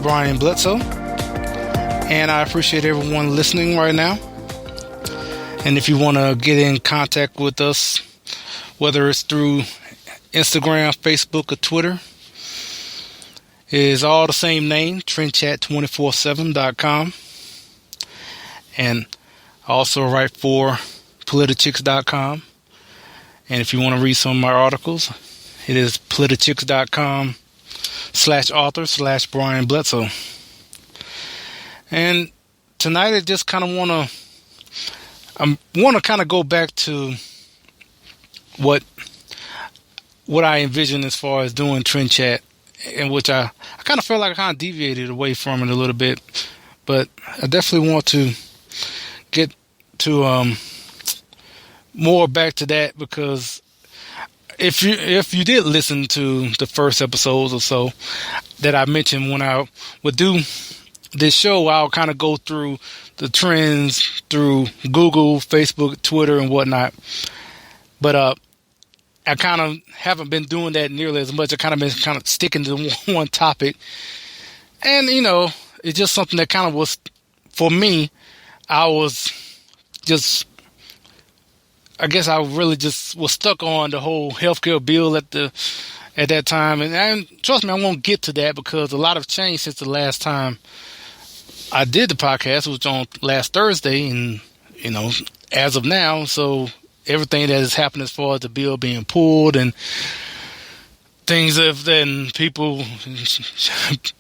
Brian Bledsoe. And I appreciate everyone listening right now. And if you want to get in contact with us, whether it's through Instagram, Facebook, or Twitter, it is all the same name, TrendChat247.com. And I also write for Politichicks.com. And if you want to read some of my articles, it is Politichicks.com/author/Brian Bledsoe. And tonight I just kind of want to kind of go back to what I envisioned as far as doing TrendChat, in which I kind of felt like I kind of deviated away from it a little bit, but I definitely want to get to more back to that, because if you did listen to the first episodes or so that I mentioned, when I would do this show, I'll kind of go through the trends through Google, Facebook, Twitter, and whatnot. But I kind of haven't been doing that nearly as much. I kind of been sticking to one topic. And, it's just something that kind of was, for me, I really just was stuck on the whole healthcare bill at that time. And trust me, I won't get to that because a lot have changed since the last time I did the podcast, which was on last Thursday. And, as of now, so everything that has happened as far as the bill being pulled and things then people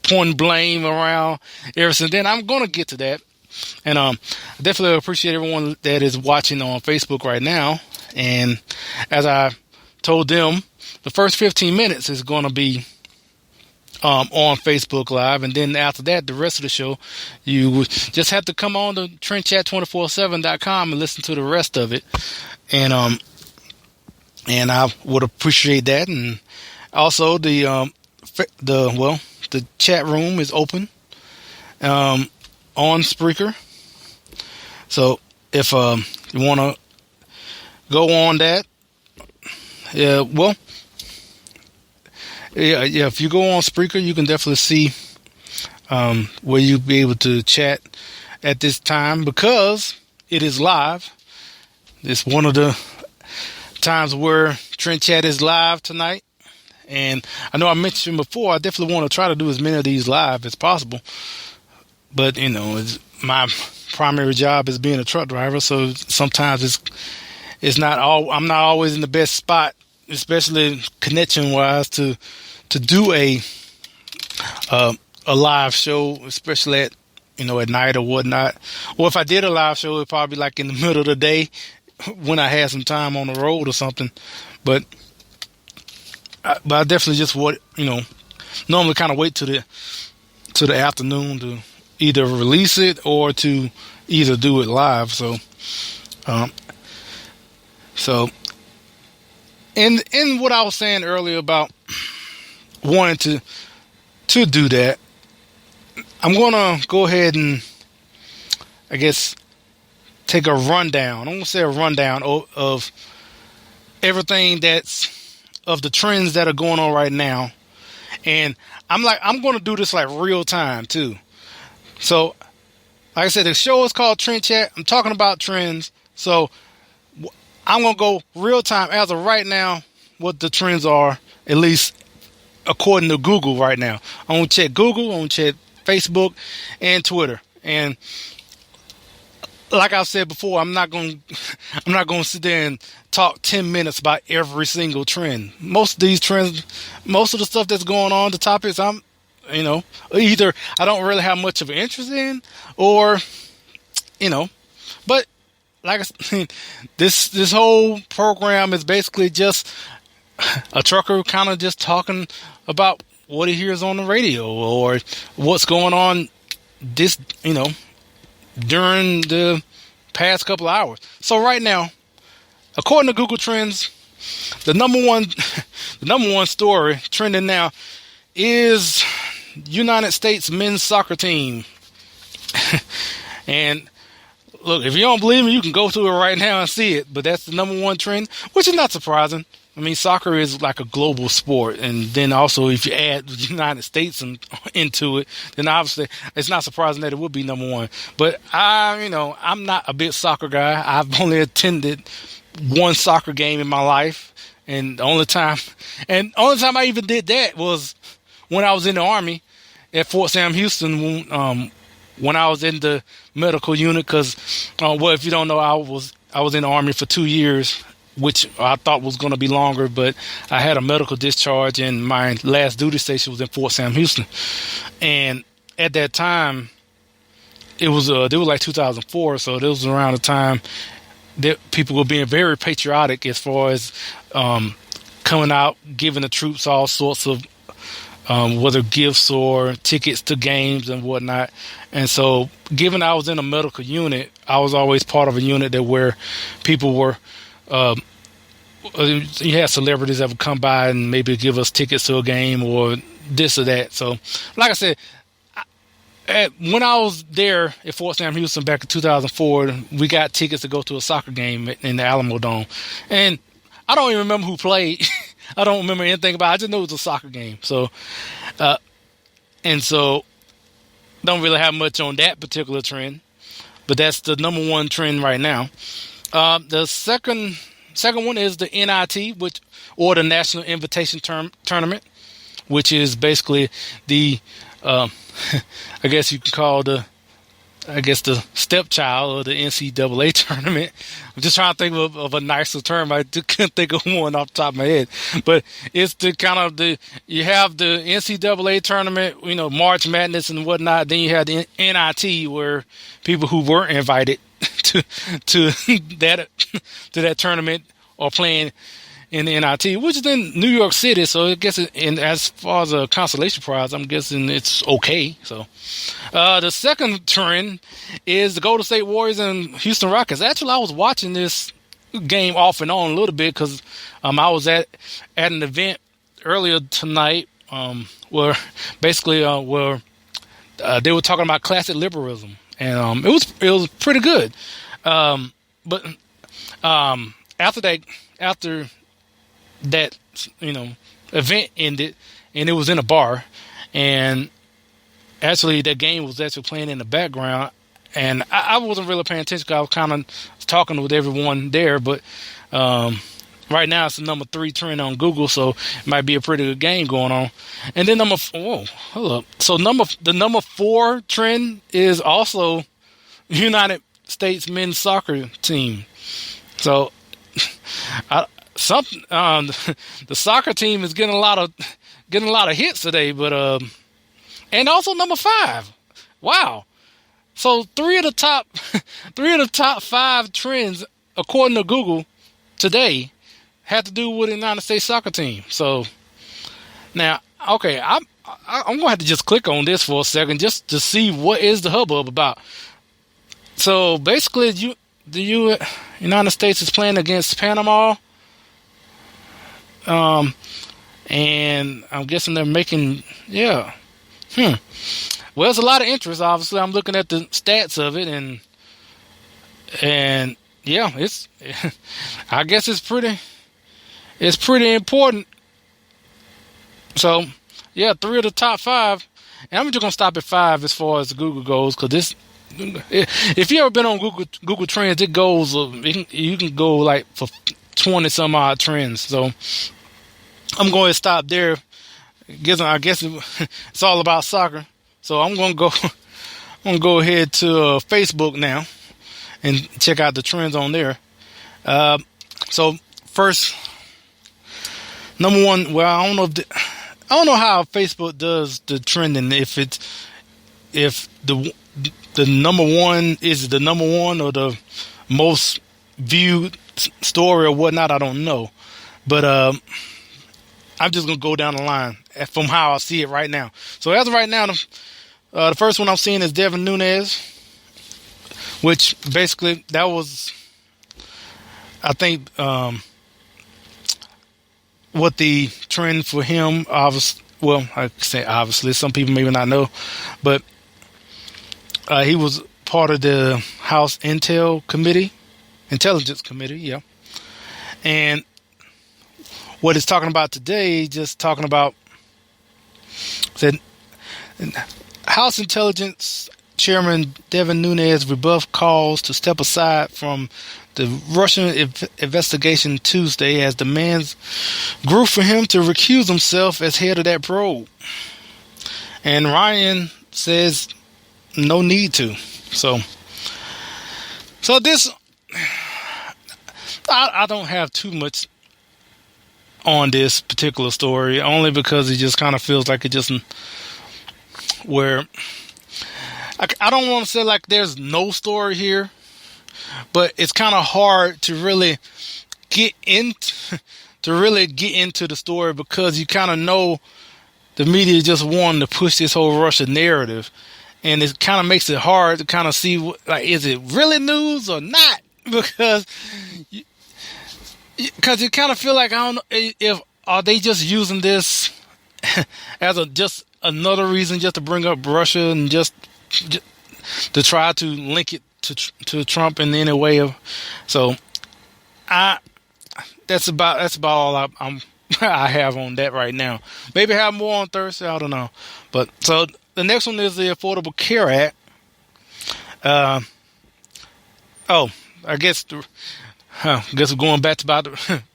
pointing blame around ever since then, I'm going to get to that. And I definitely appreciate everyone that is watching on Facebook right now. And as I told them, the first 15 minutes is going to be on Facebook Live. And then after that, the rest of the show, you just have to come on to TrendChat247.com and listen to the rest of it. And I would appreciate that. And also the chat room is open on Spreaker. So if you want to go on that, if you go on Spreaker, you can definitely see where you'll be able to chat at this time, because it is live. It's one of the times where TrendChat is live tonight. And I know I mentioned before, I definitely want to try to do as many of these live as possible. But, my primary job is being a truck driver, so sometimes it's not all. I'm not always in the best spot, especially connection-wise, to do a live show, especially at night or whatnot. Or if I did a live show, it'd probably be like in the middle of the day when I had some time on the road or something. But I definitely just normally kind of wait to the afternoon to either release it or to either do it live. So in what I was saying earlier about wanting to do that, I'm going to go ahead and, I guess, take a rundown. I'm going to say a rundown of everything of the trends that are going on right now. And I'm going to do this like real time too. So, like I said, the show is called Trend Chat. I'm talking about trends. So, I'm going to go real time as of right now, what the trends are, at least according to Google right now. I'm going to check Google, I'm going to check Facebook and Twitter. And like I said before, I'm not going to sit there and talk 10 minutes about every single trend. Most of these trends, most of the stuff that's going on, the topics either I don't really have much of an interest in, or, but like I said, this whole program is basically just a trucker kind of just talking about what he hears on the radio or what's going on during the past couple of hours. So right now, according to Google Trends, the number one story trending now is United States men's soccer team. And look, if you don't believe me, you can go to it right now and see it. But that's the number one trend, which is not surprising. I mean, soccer is like a global sport, and then also if you add the United States into it, then obviously it's not surprising that it would be number one. But I'm not a big soccer guy. I've only attended one soccer game in my life, and the only time I even did that was when I was in the Army at Fort Sam Houston. When I was in the medical unit, because if you don't know, I was in the Army for 2 years, which I thought was going to be longer, but I had a medical discharge, and my last duty station was in Fort Sam Houston. And at that time, it was like 2004, so this was around the time that people were being very patriotic as far as coming out, giving the troops all sorts of whether gifts or tickets to games and whatnot. And so, given I was in a medical unit, I was always part of a unit where people were. You had celebrities that would come by and maybe give us tickets to a game or this or that. So, like I said, when I was there at Fort Sam Houston back in 2004, we got tickets to go to a soccer game in the Alamo Dome. And I don't even remember who played. I don't remember anything about it. I just know it was a soccer game. So, don't really have much on that particular trend. But that's the number one trend right now. The second one is the NIT, or the National Invitation Tournament, which is basically the, I guess you can call the stepchild of the NCAA tournament. I'm just trying to think of a nicer term. I couldn't think of one off the top of my head. But it's the kind of you have the NCAA tournament, March Madness and whatnot. Then you have the NIT, where people who weren't invited to that tournament are playing in the NIT, which is in New York City. So I guess, as far as a consolation prize, I'm guessing it's okay. So the second trend is the Golden State Warriors and Houston Rockets. Actually, I was watching this game off and on a little bit because I was at an event earlier tonight where basically they were talking about classic liberalism, and it was pretty good. But after that event ended, and it was in a bar, and actually that game was actually playing in the background, and I wasn't really paying attention because I was kind of talking with everyone there. But right now it's the number 3 trend on Google, so it might be a pretty good game going on. And then hold up. So the number 4 trend is also United States men's soccer team. So the soccer team is getting a lot of hits today, but and also number 5. Wow. So 3 of the top 5 trends according to Google today had to do with the United States soccer team. So now, okay, I'm gonna have to just click on this for a second just to see what is the hubbub about. So basically, the United States is playing against Panama, and I'm guessing they're making Well, there's a lot of interest. Obviously, I'm looking at the stats of it, and yeah, I guess it's pretty important. So yeah, 3 of the top 5, and I'm just gonna stop at 5 as far as Google goes, because if you ever been on Google Trends, it goes. You can go like for 20 some odd trends. So I'm going to stop there. I guess it's all about soccer. So I'm going to go ahead to Facebook now and check out the trends on there. So first, number 1. Well, I don't know how Facebook does the trending. If the number 1 is the number 1 or the most viewed story or whatnot, I don't know. But I'm just going to go down the line from how I see it right now. So as of right now, the first one I'm seeing is Devin Nunes, which basically that was, I think, what the trend for him, I say obviously, some people maybe not know, but he was part of the House Intelligence Committee, yeah. And what it's talking about today, just talking about said House Intelligence Chairman Devin Nunes rebuffed calls to step aside from the Russian investigation Tuesday as demands grew for him to recuse himself as head of that probe. And Ryan says no need to. So this, I don't have too much on this particular story, only because it just kind of feels like it just where I don't want to say like there's no story here, but it's kind of hard to really get into the story because you kind of know the media just wanting to push this whole Russia narrative, and it kind of makes it hard to kind of see like, is it really news or not? Because you kind of feel like, I don't know if are they just using this as just another reason just to bring up Russia and just to try to link it to Trump in any way of. So that's about all I have on that right now. Maybe have more on Thursday. I don't know. But so the next one is the Affordable Care Act. I guess we're going back to about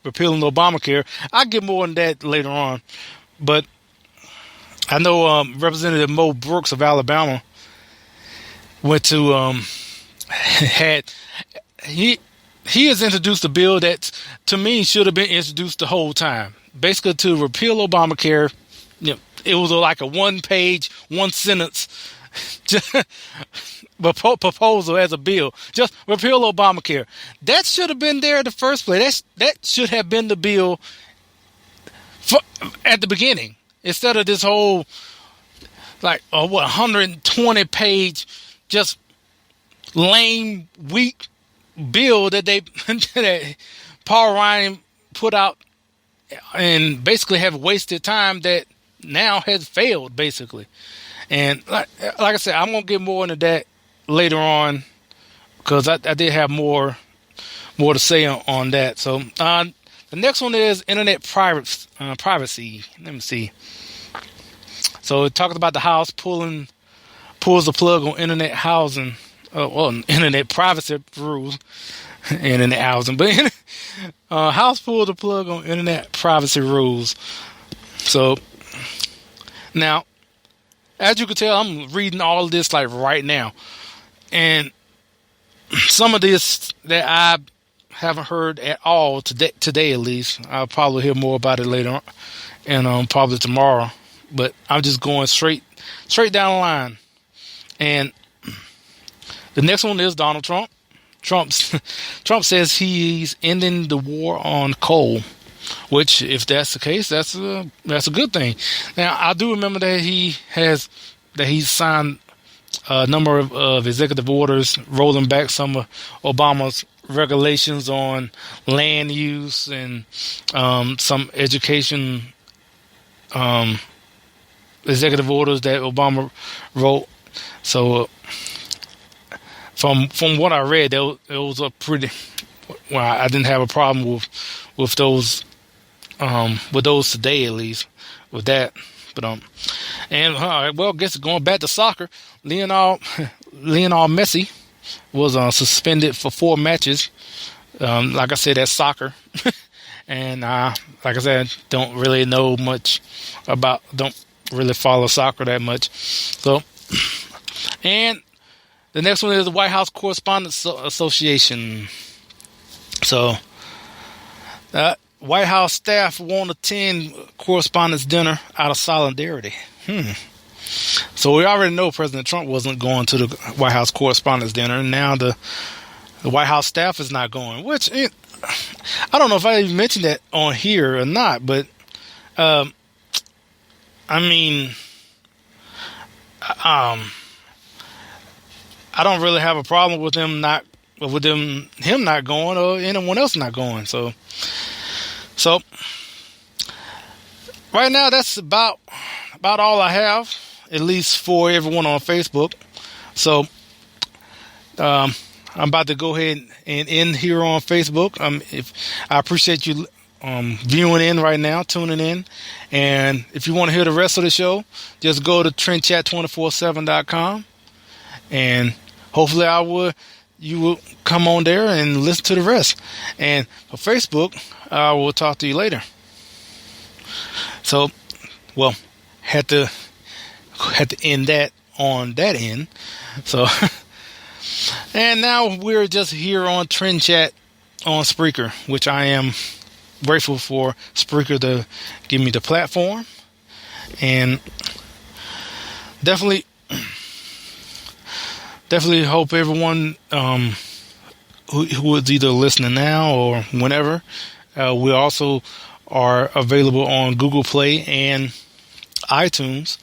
repealing Obamacare. I'll get more on that later on. But I know Representative Mo Brooks of Alabama went to he has introduced a bill that to me should have been introduced the whole time. Basically to repeal Obamacare. You know, it was like a one-page, one-sentence proposal as a bill. Just repeal Obamacare. That should have been there in the first place. That should have been the bill at the beginning, instead of this whole 120-page just lame, weak bill that that Paul Ryan put out, and basically have wasted time that now has failed, basically. And like I said, I'm gonna get more into that later on because I did have more to say on that. So the next one is internet privacy. Let me see. So it talks about the House pulls the plug on internet housing. Internet privacy rules, internet housing, but House pulled the plug on internet privacy rules. So now, as you can tell, I'm reading all of this like right now, and some of this that I haven't heard at all today at least. I'll probably hear more about it later on, and probably tomorrow. But I'm just going straight down the line, and the next one is Donald Trump. Trump says he's ending the war on coal, which, if that's the case, that's a good thing. Now, I do remember that he's signed a number of executive orders rolling back some of Obama's regulations on land use and some education executive orders that Obama wrote. So from what I read, it was a pretty. Well, I didn't have a problem with those today, at least with that. But I guess going back to soccer, Lionel Messi was suspended for 4 matches. Like I said, that's soccer, and like I said, don't really know much about. Don't really follow soccer that much. So, and the next one is the White House Correspondents Association. So, White House staff won't attend correspondence dinner out of solidarity. So we already know President Trump wasn't going to the White House Correspondence Dinner, and now the White House staff is not going. Which I don't know if I even mentioned that on here or not, but I mean, I don't really have a problem with him not going or anyone else not going. So right now that's about all I have, at least for everyone on Facebook. So I'm about to go ahead and end here on Facebook. If I appreciate you viewing in right now, tuning in. And if you want to hear the rest of the show, just go to TrendChat247.com, and hopefully you will come on there and listen to the rest. And for Facebook, I will talk to you later. So, well, had to end that on that end. So, and now we're just here on TrendChat on Spreaker, which I am grateful for Spreaker to give me the platform, and definitely hope everyone who is either listening now or whenever. We also are available on Google Play and iTunes,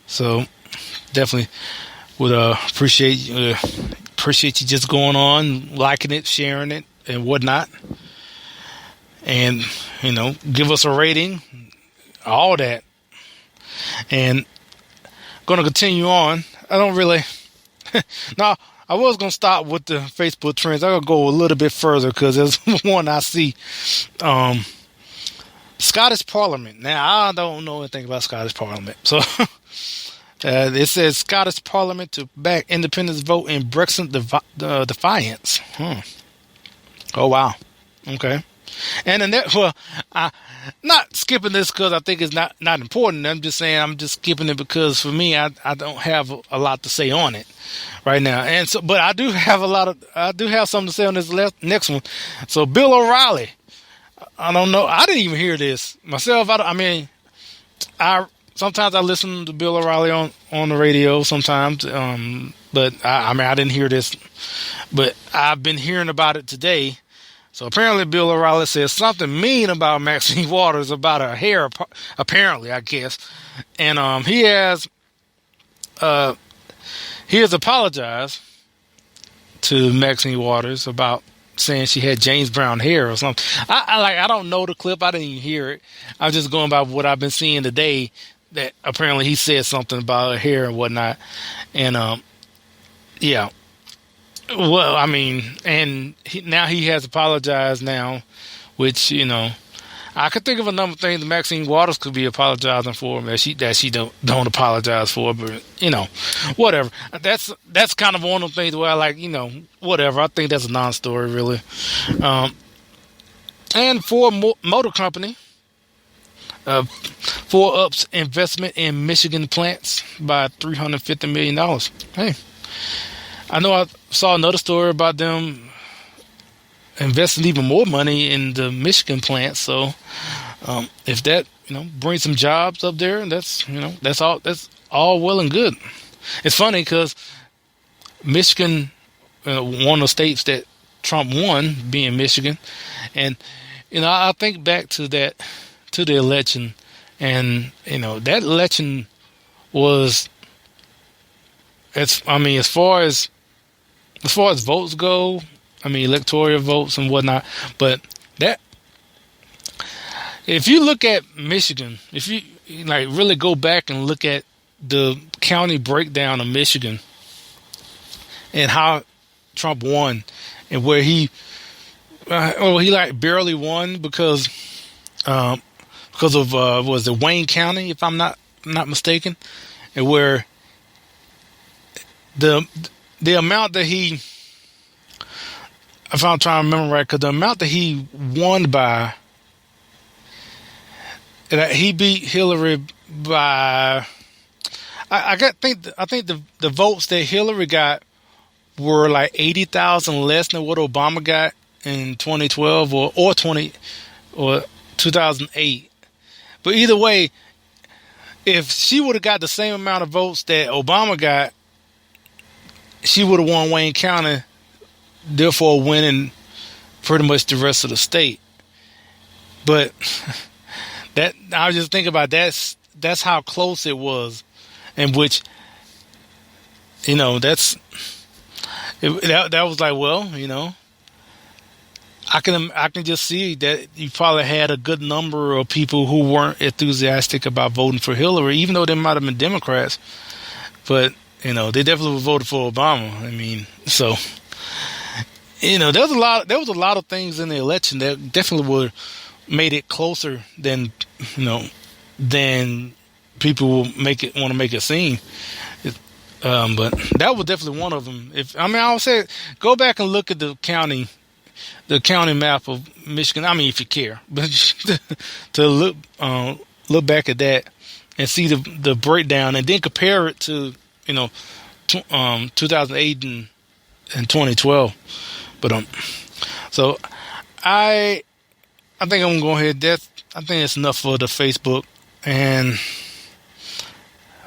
so definitely would appreciate you just going on, liking it, sharing it, and whatnot. And, give us a rating, all that. And going to continue on. I don't really... Now, I was going to stop with the Facebook trends. I'm going to go a little bit further because there's one I see. Scottish Parliament. Now, I don't know anything about Scottish Parliament. So, it says Scottish Parliament to back independence vote in Brexit defiance. Oh, wow. Okay. And then I'm not skipping this because I think it's not important. I'm just saying I'm just skipping it because for me, I don't have a lot to say on it right now. And so, but I do have something to say on this next one. So Bill O'Reilly, I don't know. I didn't even hear this myself. Sometimes I listen to Bill O'Reilly on the radio sometimes. But I didn't hear this, but I've been hearing about it today. So apparently Bill O'Reilly says something mean about Maxine Waters about her hair, apparently, I guess. And he has apologized to Maxine Waters about saying she had James Brown hair or something. I don't know the clip. I didn't even hear it. I'm just going by what I've been seeing today, that apparently he said something about her hair and whatnot. And yeah. Well, and now he has apologized now, which, I could think of a number of things that Maxine Waters could be apologizing for that she don't apologize for, but, whatever. That's kind of one of the things where I like, whatever. I think that's a non-story, really. And Ford Motor Company, Ford ups investment in Michigan plants by $350 million. Hey. I know I saw another story about them investing even more money in the Michigan plant. So, if that, brings some jobs up there, that's all well and good. It's funny because Michigan, one of the states that Trump won, being Michigan, and, I think back to the election, and, that election was, as far as votes go, electoral votes and whatnot, but that, if you look at Michigan, if you really go back and look at the county breakdown of Michigan and how Trump won, and where he barely won because of was it Wayne County, if I'm not mistaken, and where the amount that he, if I'm trying to remember right, because the amount that he won by, he beat Hillary by, I think the votes that Hillary got were like 80,000 less than what Obama got in 2012 or 2008. But either way, if she would have got the same amount of votes that Obama got, she would have won Wayne County, therefore winning pretty much the rest of the state. But that, I was just thinking about that's how close it was, in which, that was like, well, I can just see that you probably had a good number of people who weren't enthusiastic about voting for Hillary, even though they might have been Democrats, but they definitely voted for Obama. So there was a lot of things in the election that definitely made it closer than than people will want to make it seem. But that was definitely one of them. I would say go back and look at the county map of Michigan. I mean, if you care, but to look back at that and see the breakdown, and then compare it to 2008 and 2012. But so I think I'm gonna go ahead. I think it's enough for the Facebook, and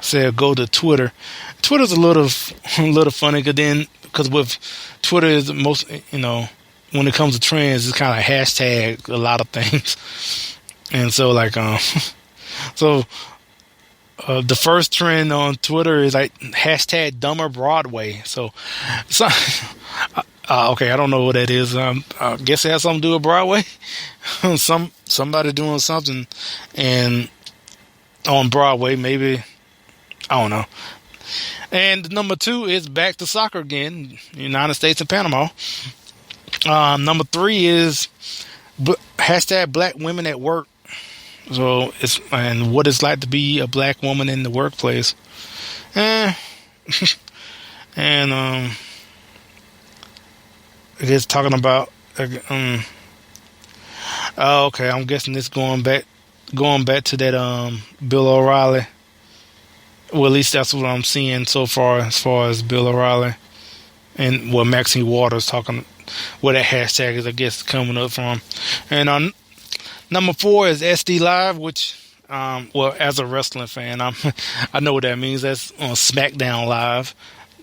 say go to Twitter. Twitter's a little funny because with Twitter is most when it comes to trends, it's kind of hashtag a lot of things, and so the first trend on Twitter is like hashtag dumber Broadway. So okay, I don't know what that is. I guess it has something to do with Broadway. Somebody doing something and on Broadway, maybe. I don't know. And number 2 is back to soccer again, United States and Panama. Number 3 is hashtag Black women at work. So and what it's like to be a black woman in the workplace. And I guess talking about okay, I'm guessing it's going back to that Bill O'Reilly. Well, at least that's what I'm seeing so far as Bill O'Reilly and what Maxine Waters talking, where that hashtag is, I guess, coming up from. And number 4 is SD Live, which, as a wrestling fan, I know what that means. That's on SmackDown Live.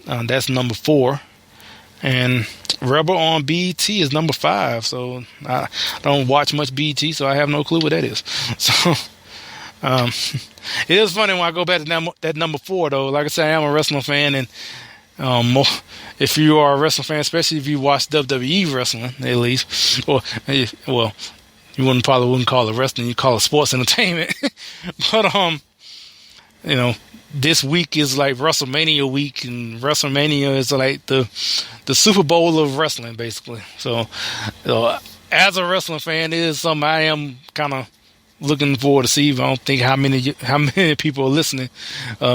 That's number 4. And Rebel on BET is number 5. So I don't watch much BET, so I have no clue what that is. So it is funny when I go back to that number 4, though. Like I said, I am a wrestling fan, and if you are a wrestling fan, especially if you watch WWE wrestling, at least, or well, you probably wouldn't call it wrestling, you call it sports entertainment. But this week is like WrestleMania week, and WrestleMania is like the Super Bowl of wrestling, basically. So as a wrestling fan, it is something I am kind of looking forward to see. I don't think how many people are listening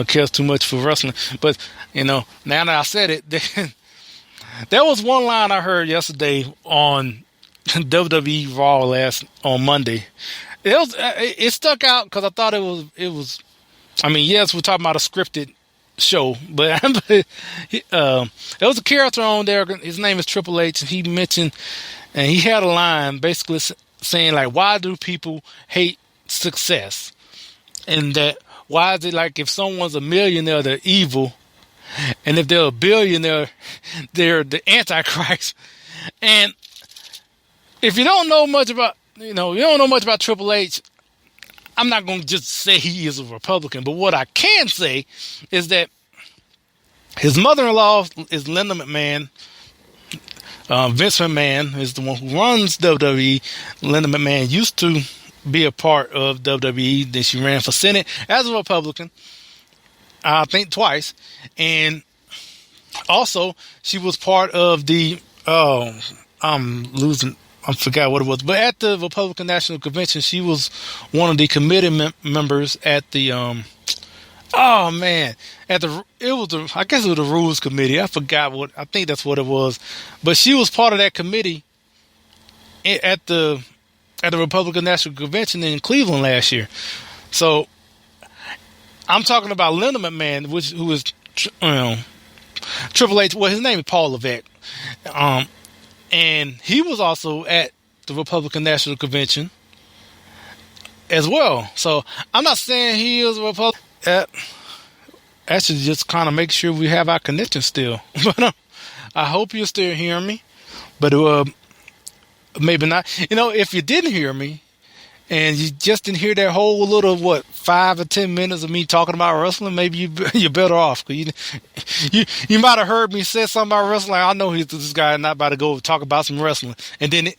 cares too much for wrestling. But now that I said it, there was one line I heard yesterday on WWE Raw on Monday. It stuck out because I thought it was. I mean, yes, we're talking about a scripted show, but there was a character on there. His name is Triple H, and he mentioned, and he had a line basically saying, like, why do people hate success? And that why is it like if someone's a millionaire, they're evil, and if they're a billionaire, they're the Antichrist. And if you don't know much about, Triple H, I'm not going to just say he is a Republican, but what I can say is that his mother-in-law is Linda McMahon. Vince McMahon is the one who runs WWE. Linda McMahon used to be a part of WWE. Then she ran for Senate as a Republican, I think twice. And also, she was part of the, I forgot what it was. But at the Republican National Convention, she was one of the committee members at the, I guess it was the Rules Committee. I think that's what it was. But she was part of that committee at the Republican National Convention in Cleveland last year. So I'm talking about Linda McMahon, who is Triple H. Well, his name is Paul Levesque. And he was also at the Republican National Convention as well. So I'm not saying he is a Republican. Actually, just kind of make sure we have our connection still. But I hope you're still hearing me. But maybe not. If you didn't hear me, and you just didn't hear that whole little 5 or 10 minutes of me talking about wrestling, maybe you're better off. Cause you might have heard me say something about wrestling. Like, I know this guy not about to go talk about some wrestling, and then the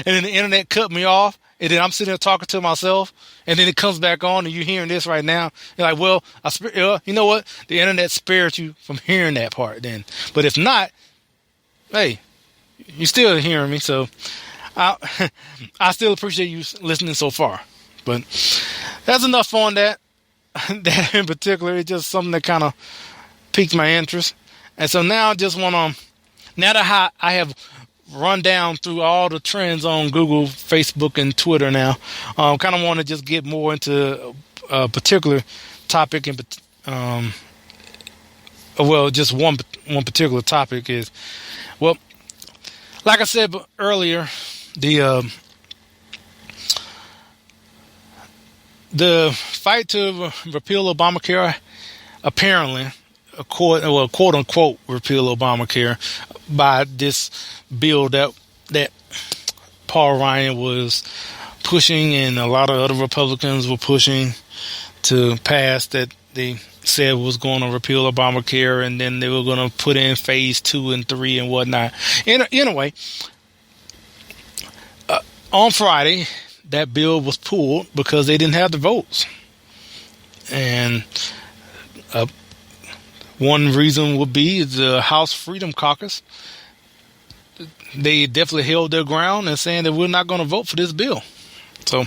internet cut me off, and then I'm sitting there talking to myself, and then it comes back on, and you're hearing this right now. You're like, well, you know what? The internet spared you from hearing that part then. But if not, hey, you're still hearing me, so I, I still appreciate you listening so far. But that's enough on that. That in particular, it's just something that kind of piqued my interest. And so now I just want to, now that I have run down through all the trends on Google, Facebook, and Twitter now, kind of want to just get more into a particular topic. Well, just one particular topic is, well, like I said earlier, the fight to repeal Obamacare, apparently, quote unquote repeal Obamacare by this bill that Paul Ryan was pushing and a lot of other Republicans were pushing to pass, that they said was going to repeal Obamacare, and then they were going to put in phase 2 and 3 and whatnot. Anyway, on Friday, that bill was pulled because they didn't have the votes. And one reason would be the House Freedom Caucus. They definitely held their ground and saying that we're not going to vote for this bill. So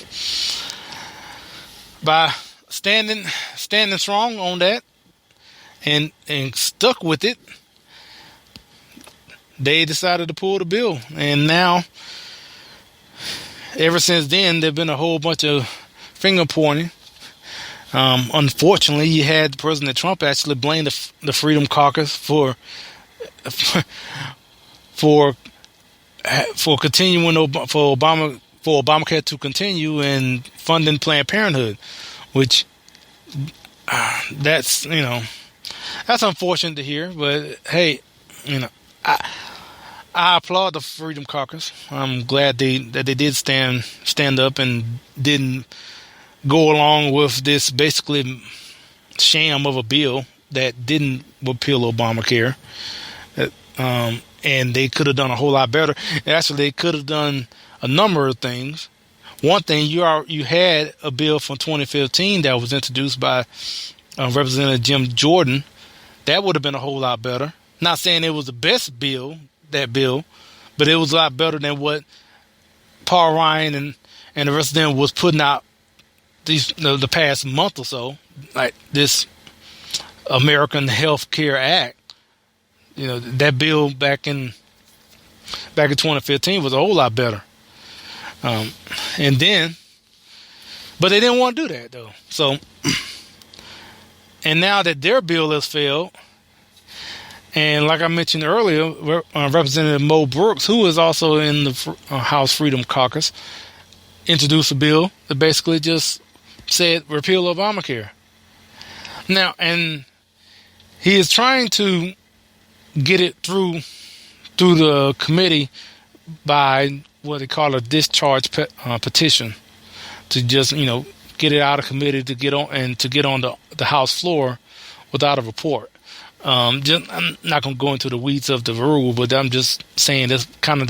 by standing strong on that and stuck with it, they decided to pull the bill. And now, ever since then, there's been a whole bunch of finger pointing. Unfortunately, you had President Trump actually blame the Freedom Caucus for continuing for Obamacare to continue and funding Planned Parenthood, which that's unfortunate to hear. But hey, I applaud the Freedom Caucus. I'm glad that they did stand up and didn't go along with this basically sham of a bill that didn't repeal Obamacare. And they could have done a whole lot better. Actually, they could have done a number of things. One thing, you had a bill from 2015 that was introduced by Representative Jim Jordan. That would have been a whole lot better. Not saying it was the best bill, but it was a lot better than what Paul Ryan and the rest of them was putting out the past month or so, like this American Health Care Act. That bill back in 2015 was a whole lot better. But they didn't want to do that though. So, and now that their bill has failed, and like I mentioned earlier, Representative Mo Brooks, who is also in the House Freedom Caucus, introduced a bill that basically just said repeal Obamacare. Now, and he is trying to get it through the committee by what they call a discharge petition, to just get it out of committee to get on the House floor without a report. I'm not going to go into the weeds of the rule, but I'm just saying that's kind of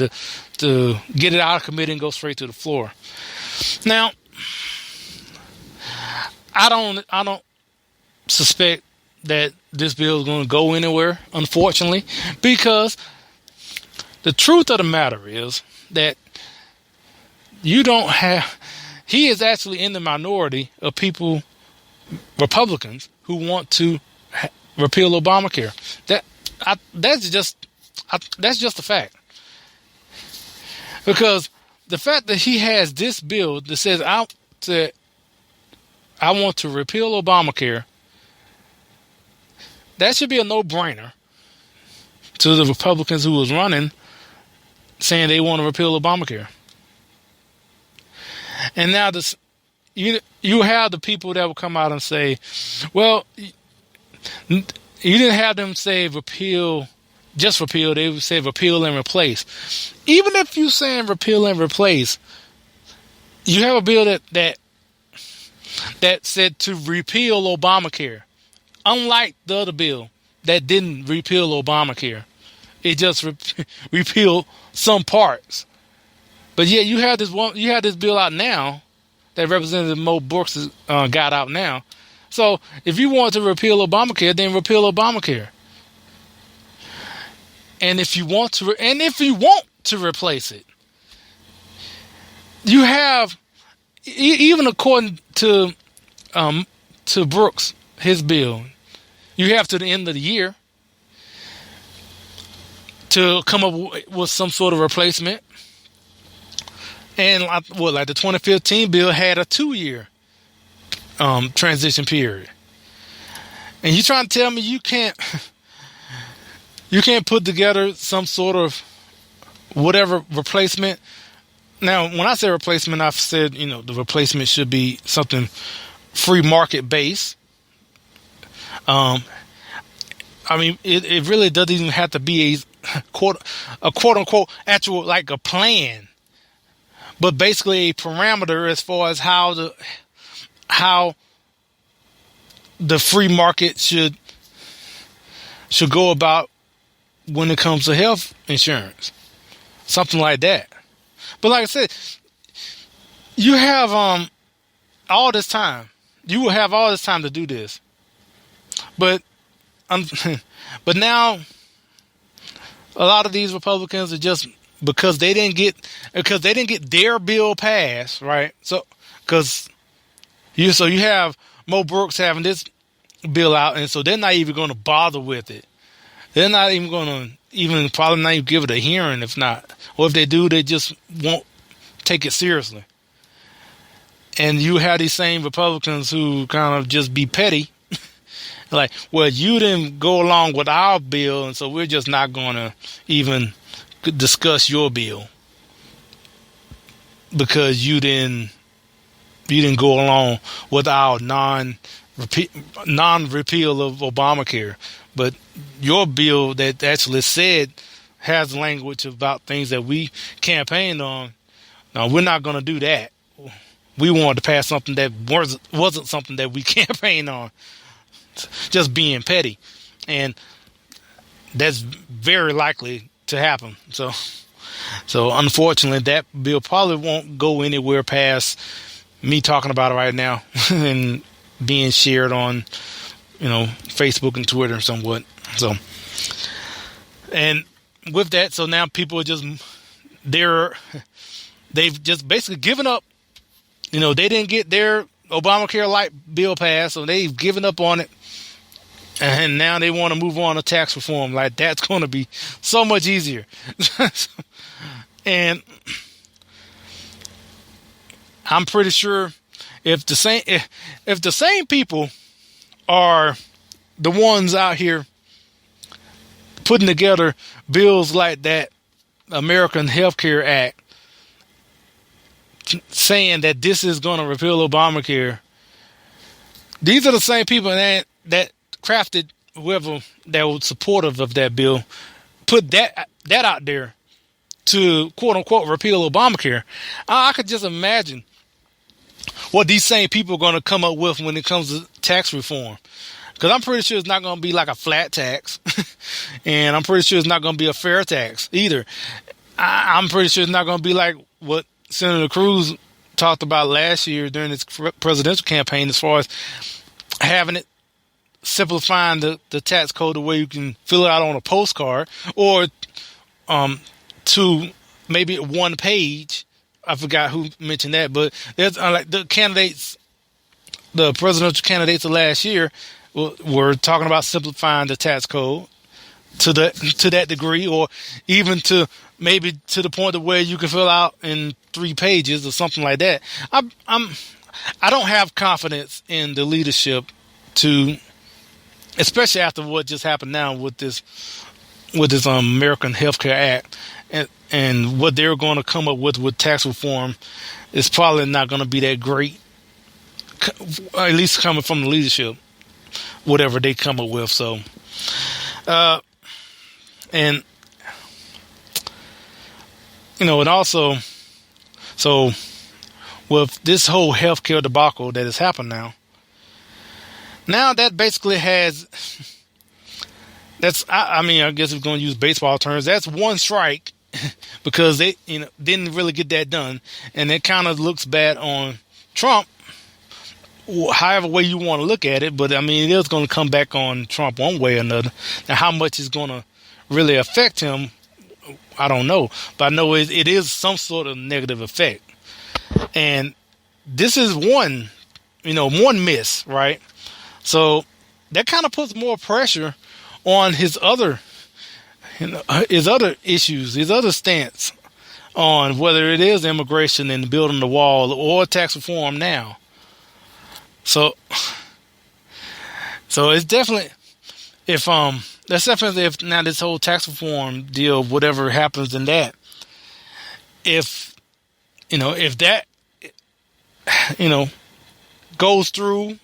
to get it out of committee and go straight to the floor. Now, I don't suspect that this bill is going to go anywhere, unfortunately, because the truth of the matter is that he is actually in the minority of people, Republicans, who want to repeal Obamacare. That's just a fact. Because the fact that he has this bill that says I want to repeal Obamacare, that should be a no-brainer to the Republicans who was running, saying they want to repeal Obamacare. And now you have the people that will come out and say, well, you didn't have them say just repeal. They would say repeal and replace. Even if you saying repeal and replace, you have a bill that said to repeal Obamacare. Unlike the other bill that didn't repeal Obamacare. It just repealed some parts. But yeah, you have this bill out now that Representative Mo Brooks has got out now. So if you want to repeal Obamacare, then repeal Obamacare. And if you want to replace it, you have, even according to Brooks, his bill, you have to the end of the year to come up with some sort of replacement. And like the 2015 bill had a 2-year transition period. And you trying to tell me you can't put together some sort of whatever replacement? Now, when I say replacement, I've said, the replacement should be something free market based. I mean, it really doesn't even have to be a quote unquote actual like a plan, but basically a parameter as far as how the free market should go about when it comes to health insurance, something like that. But like I said, you have all this time. You will have all this time to do this, but now a lot of these Republicans are just because they didn't get their bill passed, right? So you have Mo Brooks having this bill out, and so they're not even going to bother with it. They're not even going to probably not even give it a hearing. If not, or if they do, they just won't take it seriously. And you have these same Republicans who kind of just be petty. Like, well, you didn't go along with our bill, and so we're just not going to even discuss your bill because you didn't go along with our non-repeal of Obamacare. But your bill that actually said has language about things that we campaigned on. Now, we're not going to do that. We wanted to pass something that wasn't something that we campaigned on. Just being petty. And that's very likely to happen. So unfortunately, that bill probably won't go anywhere past me talking about it right now and being shared on, Facebook and Twitter somewhat. So, and with that, so now people are they've just basically given up. They didn't get their Obamacare light bill passed, so they've given up on it. And now they want to move on to tax reform. Like, that's going to be so much easier. And I'm pretty sure if the same people are the ones out here putting together bills like that American Health Care Act, saying that this is going to repeal Obamacare, these are the same people that crafted whoever that was supportive of that bill, put that out there to quote unquote repeal Obamacare. I could just imagine what these same people are going to come up with when it comes to tax reform. Because I'm pretty sure it's not going to be like a flat tax. And I'm pretty sure it's not going to be a fair tax either. I'm pretty sure it's not going to be like what Senator Cruz talked about last year during his presidential campaign, as far as having it, simplifying the tax code the way you can fill it out on a postcard, or to maybe 1 page. I forgot who mentioned that, but there's like the presidential candidates of last year were talking about simplifying the tax code to that degree, or even to maybe to the point of where you can fill out in 3 pages or something like that. I don't have confidence in the leadership to, especially after what just happened now with this American Health Care Act, and what they're going to come up with tax reform is probably not going to be that great, at least coming from the leadership, whatever they come up with. So, and and also, so with this whole healthcare debacle that has happened now that basically has, I guess we're going to use baseball terms, that's one strike because they didn't really get that done, and it kind of looks bad on Trump, however way you want to look at it. But it is going to come back on Trump one way or another. Now, how much is going to really affect him, I don't know, but I know it is some sort of negative effect. And this is one miss, right? So that kind of puts more pressure on his other issues, his other stance on whether it is immigration and building the wall or tax reform now. So it's definitely if now this whole tax reform deal, whatever happens in that, if that goes through,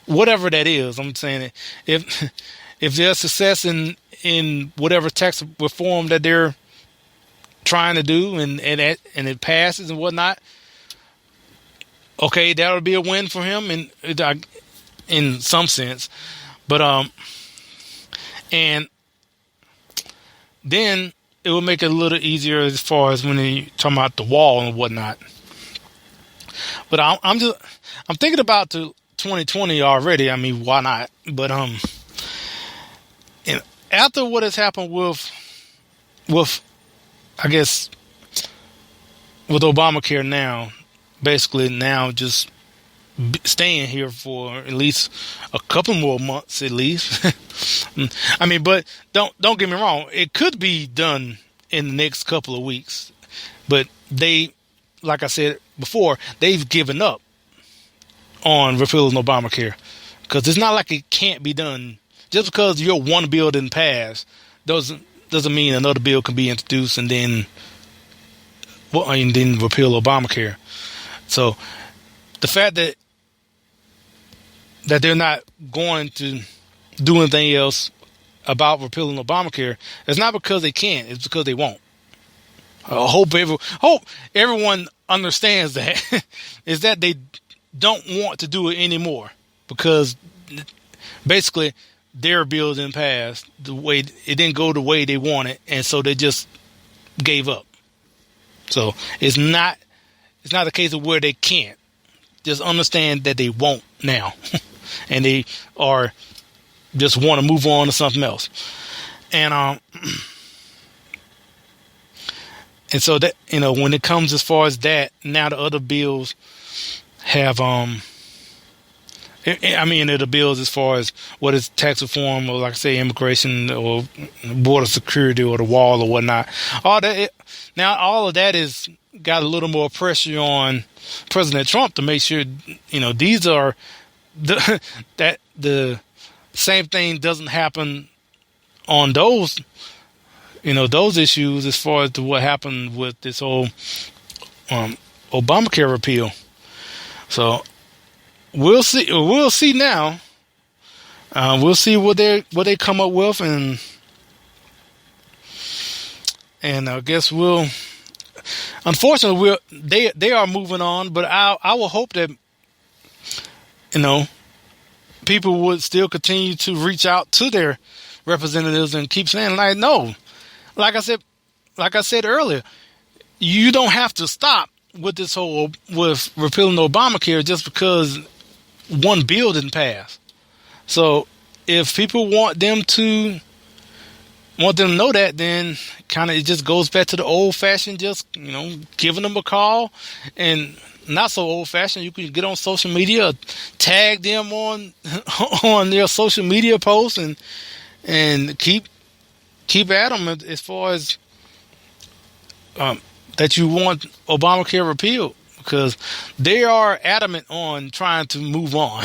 whatever that is, I'm saying if there's success in whatever tax reform that they're trying to do and it passes and whatnot, okay, that'll be a win for him in some sense. But and then it will make it a little easier as far as when you talking about the wall and whatnot. But I'm thinking about to 2020 already. I mean, why not? But and after what has happened with I guess with Obamacare now, basically now just staying here for at least a couple more months at least. I mean, but don't get me wrong, it could be done in the next couple of weeks, but they, like I said before, they've given up on repealing Obamacare, because it's not like it can't be done. Just because your one bill didn't pass doesn't mean another bill can be introduced and then repeal Obamacare. So the fact that they're not going to do anything else about repealing Obamacare, it's not because they can't, it's because they won't. I hope everyone understands that. Is that they don't want to do it anymore because basically their bill didn't pass the way it didn't go the way they wanted, and so they just gave up. So it's not a case of where they can't. Just understand that they won't now, and they are just want to move on to something else. And and so that when it comes as far as that, now the other bills have the bills as far as what is tax reform or, like I say, immigration or border security or the wall or whatnot. All of that is got a little more pressure on President Trump to make sure these are that the same thing doesn't happen on those issues as far as to what happened with this whole Obamacare repeal. So we'll see now. We'll see what they come up with, and I guess unfortunately they are moving on, but I will hope that people would still continue to reach out to their representatives and keep saying, like, no, like I said earlier, you don't have to stop with this with repealing Obamacare just because one bill didn't pass. So if people want them to know that, then kind of it just goes back to the old fashioned, just giving them a call, and not so old fashioned. You can get on social media, tag them on their social media posts, and keep at them as far as that you want Obamacare repealed, because they are adamant on trying to move on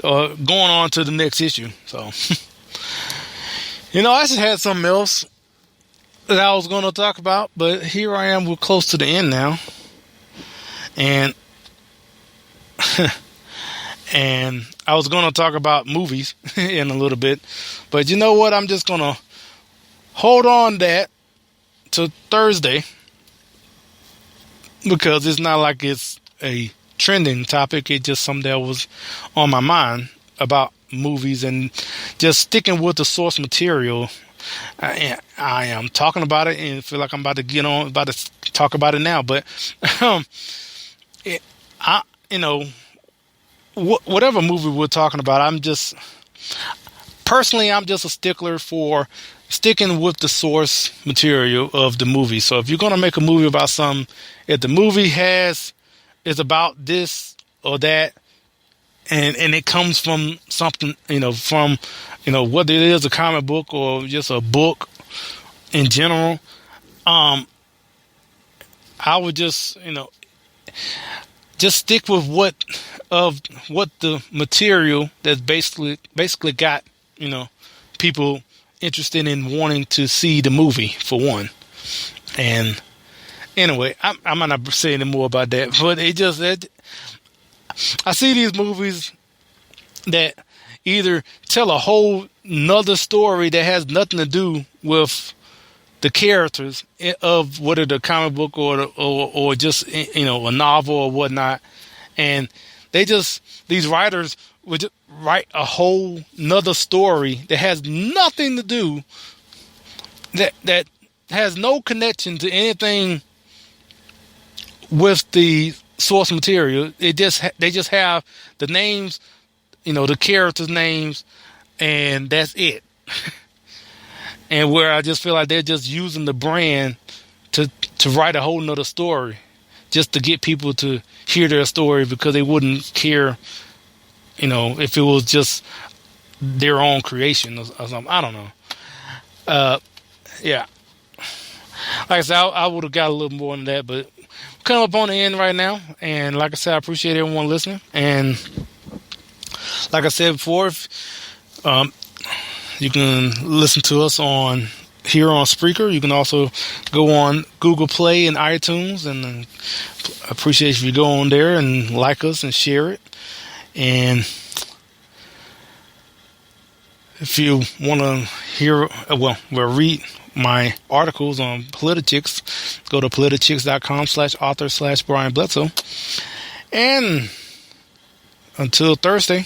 or going on to the next issue. So, I just had something else that I was going to talk about, but here I am. We're close to the end now. And and I was going to talk about movies in a little bit, but you know what? I'm just going to hold on that to Thursday, because it's not like it's a trending topic. It's just something that was on my mind about movies, and just sticking with the source material. I am talking about it and feel like I'm about to talk about it now, but whatever movie we're talking about, I'm just a stickler for sticking with the source material of the movie. So if you're going to make a movie about something, if the movie has is about this or that, and it comes from something, from whether it is a comic book or just a book in general. I would just stick with what the material that's basically got people interested in wanting to see the movie, for one. And anyway, I'm not saying any more about that, but I see these movies that either tell a whole nother story that has nothing to do with the characters of whether the comic book or just a novel or whatnot, and these writers would just write a whole nother story that has nothing to do, that has no connection to anything with the source material. They just have the names, the characters' names, and that's it. And where I just feel like they're just using the brand to write a whole nother story, just to get people to hear their story, because they wouldn't care, if it was just their own creation or something. I don't know. Yeah. Like I said, I would have got a little more than that, but coming up on the end right now. And like I said, I appreciate everyone listening. And like I said before, you can listen to us here on Spreaker. You can also go on Google Play and iTunes, and I appreciate if you go on there and like us and share it. And if you want to read my articles on Politichicks, go to politichicks.com/author/Brian Bledsoe. And until Thursday,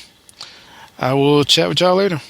I will chat with y'all later.